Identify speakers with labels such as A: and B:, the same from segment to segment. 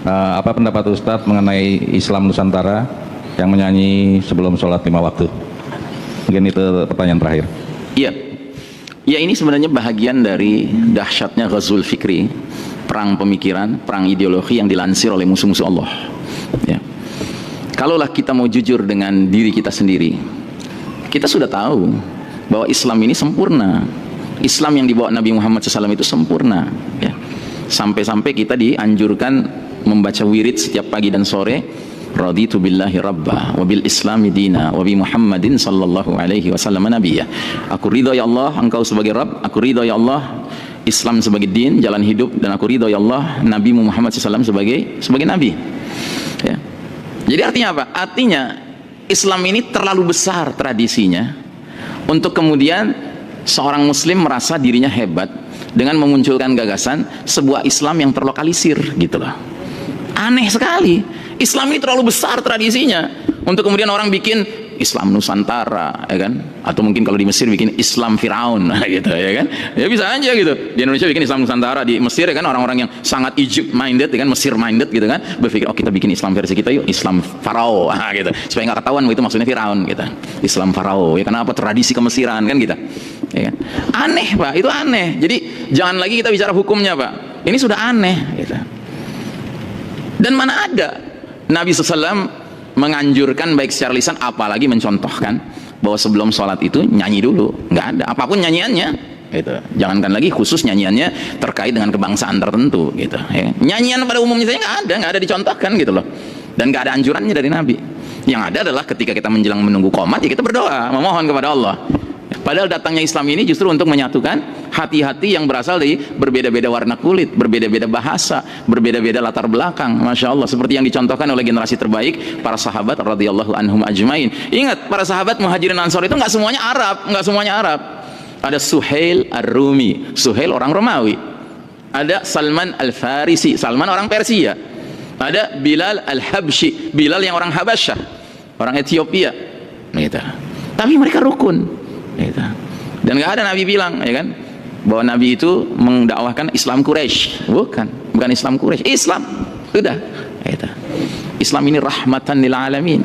A: Apa pendapat Ustadz mengenai Islam Nusantara yang menyanyi sebelum sholat 5 waktu? Mungkin itu pertanyaan terakhir.
B: Iya, ya ini sebenarnya bahagian dari dahsyatnya Ghazul Fikri, perang pemikiran, perang ideologi yang dilansir oleh musuh-musuh Allah. Ya. Kalaulah kita mau jujur dengan diri kita sendiri, kita sudah tahu bahwa Islam ini sempurna. Islam yang dibawa Nabi Muhammad SAW itu sempurna. Ya. Sampai-sampai kita dianjurkan membaca wirid setiap pagi dan sore, raditu billahi rabba wa bil islami dina wa bi Muhammadin sallallahu alaihi wasallam nabiyya. Aku ridha ya Allah engkau sebagai Rabb, aku ridha ya Allah Islam sebagai din, jalan hidup, dan aku ridha ya Allah Nabi Muhammad SAW sebagai nabi. Ya. Jadi artinya apa? Artinya Islam ini terlalu besar tradisinya untuk kemudian seorang muslim merasa dirinya hebat dengan memunculkan gagasan sebuah Islam yang terlokalisir gitu loh. Aneh sekali. Islam ini terlalu besar tradisinya untuk kemudian orang bikin Islam Nusantara, ya kan? Atau mungkin kalau di Mesir bikin Islam Firaun, gitu, ya kan? Ya bisa aja gitu. Di Indonesia bikin Islam Nusantara, di Mesir ya kan orang-orang yang sangat Egypt minded, ya kan? Mesir minded gitu kan? Berpikir, oh kita bikin Islam versi kita yuk, Islam Farao, gitu. Supaya nggak ketahuan itu maksudnya Firaun, gitu. Islam Farao, ya kenapa? Tradisi kemesiran kan gitu. Ya kan? Aneh Pak, itu aneh. Jadi jangan lagi kita bicara hukumnya Pak. Ini sudah aneh, gitu. Dan mana ada Nabi SAW menganjurkan baik secara lisan apalagi mencontohkan bahwa sebelum sholat itu nyanyi dulu, nggak ada, apapun nyanyiannya gitu. Jangankan lagi khusus nyanyiannya terkait dengan kebangsaan tertentu gitu, ya. Nyanyian pada umumnya saja nggak ada dicontohkan gitu loh, dan nggak ada anjurannya dari Nabi. Yang ada adalah ketika kita menjelang menunggu qomat ya kita berdoa memohon kepada Allah. Padahal datangnya Islam ini justru untuk menyatukan hati-hati yang berasal dari berbeda-beda warna kulit, berbeda-beda bahasa, berbeda-beda latar belakang. Masya Allah, seperti yang dicontohkan oleh generasi terbaik para sahabat radhiyallahu anhum ajmain. Ingat, para sahabat Muhajirin Ansor itu nggak semuanya Arab, nggak semuanya Arab. Ada Suhail Ar-Rumi, Suhail orang Romawi. Ada Salman Al-Farisi, Salman orang Persia. Ada Bilal Al-Habsyi, Bilal yang orang Habasyah, orang Ethiopia. Gitu. Tapi mereka rukun. Gitu. Dan nggak ada Nabi bilang, ya kan, bahwa Nabi itu mendakwahkan Islam Quraisy. Bukan Islam Quraisy, Islam. Sudah. Gitu. Islam ini rahmatan lil alamin.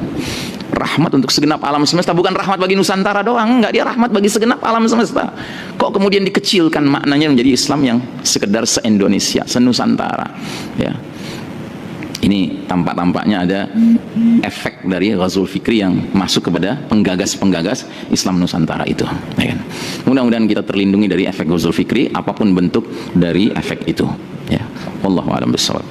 B: Rahmat untuk segenap alam semesta, bukan rahmat bagi Nusantara doang, enggak, dia rahmat bagi segenap alam semesta. Kok kemudian dikecilkan maknanya menjadi Islam yang sekedar se-Indonesia, se-Nusantara, ya. Ini tampak-tampaknya ada efek dari Ghazul Fikri yang masuk kepada penggagas-penggagas Islam Nusantara itu, ya kan? Mudah-mudahan kita terlindungi dari efek Ghazul Fikri apapun bentuk dari efek itu, ya. Wallahu a'lam bishawab.